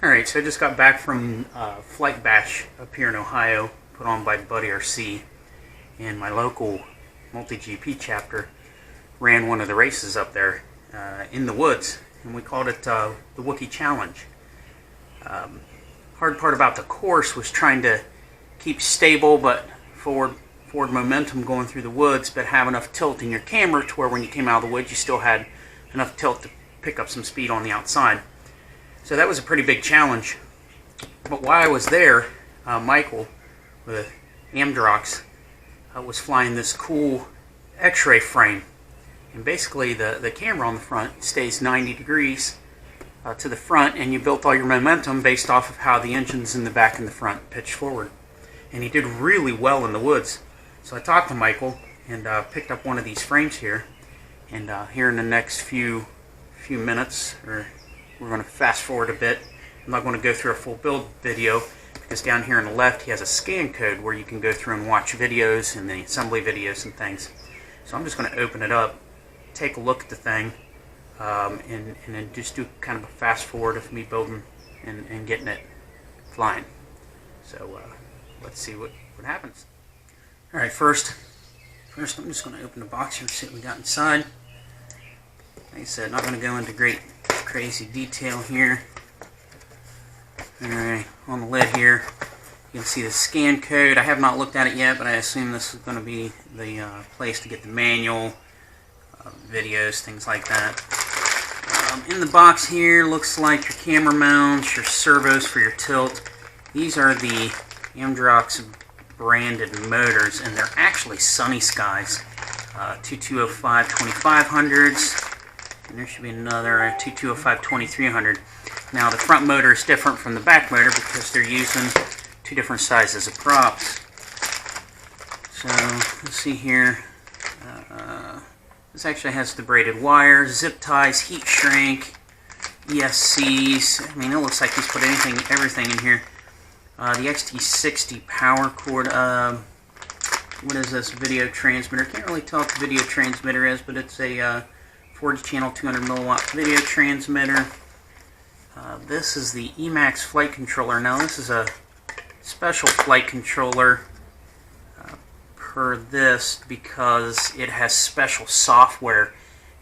Alright, so I just got back from Flight Bash up here in Ohio, put on by Buddy RC, and my local multi-GP chapter ran one of the races up there in the woods, and we called it the Wookiee Challenge. Hard part about the course was trying to keep stable but forward momentum going through the woods, but have enough tilt in your camera to where when you came out of the woods you still had enough tilt to pick up some speed on the outside. So that was a pretty big challenge. But while I was there, Michael with AimDroix was flying this cool X-ray frame. And basically the camera on the front stays 90 degrees to the front, and you built all your momentum based off of how the engines in the back and the front pitch forward. And he did really well in the woods. So I talked to Michael and picked up one of these frames here. And here in the next few minutes, or we're going to fast forward a bit. I'm not going to go through a full build video because down here on the left he has a scan code where you can go through and watch videos and the assembly videos and things. So I'm just going to open it up, take a look at the thing, and then just do kind of a fast forward of me building and getting it flying. So let's see what happens. Alright, first I'm just going to open the box here and see what we got inside. Like I said, not going to go into great crazy detail here. Alright, on the lid here you can see the scan code. I have not looked at it yet, but I assume this is going to be the place to get the manual, videos, things like that. In the box here looks like your camera mounts, your servos for your tilt. These are the AimDroix branded motors, and they're actually Sunny Skies 2205 2500s. And there should be another 2205 2300. Now the front motor is different from the back motor because they're using two different sizes of props. So let's see here. This actually has the braided wires, zip ties, heat shrink, ESCs. I mean, it looks like he's put everything in here. The XT60 power cord. What is this? Video transmitter. Can't really tell what the video transmitter is, but it's a 40 channel 200 milliwatt video transmitter. This is the Emax flight controller. Now this is a special flight controller per this because it has special software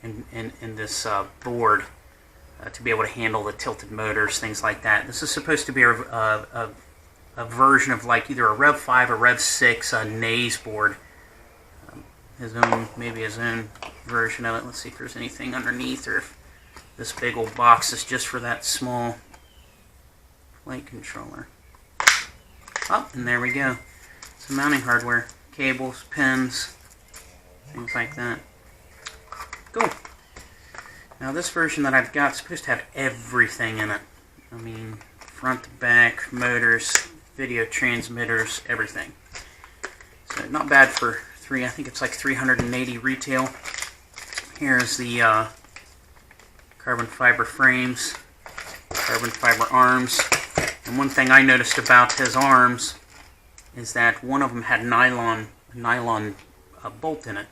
in this board to be able to handle the tilted motors, things like that. This is supposed to be a version of like either a Rev 5 or Rev 6 Naze board. Maybe his own version of it. Let's see if there's anything underneath, or if this big old box is just for that small flight controller. Oh, and there we go. Some mounting hardware, cables, pins, things like that. Cool. Now this version that I've got is supposed to have everything in it. I mean, front to back, motors, video transmitters, everything. So not bad for I think it's like 380 retail. Here's the carbon fiber frames, carbon fiber arms. And one thing I noticed about his arms is that one of them had nylon bolt in it.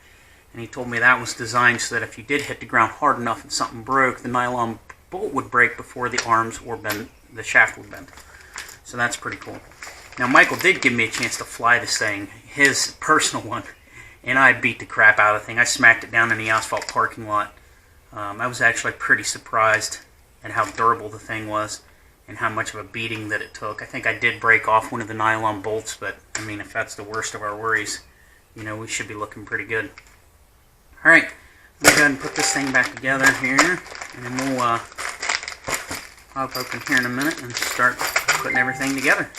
And he told me that was designed so that if you did hit the ground hard enough and something broke, the nylon bolt would break before the arms or the shaft would bend. So that's pretty cool. Now Michael did give me a chance to fly this thing, his personal one. And I beat the crap out of the thing. I smacked it down in the asphalt parking lot. I was actually pretty surprised at how durable the thing was and how much of a beating that it took. I think I did break off one of the nylon bolts, but I mean, if that's the worst of our worries, you know, we should be looking pretty good. Alright, let me go ahead and put this thing back together here, and then we'll hop open here in a minute and start putting everything together.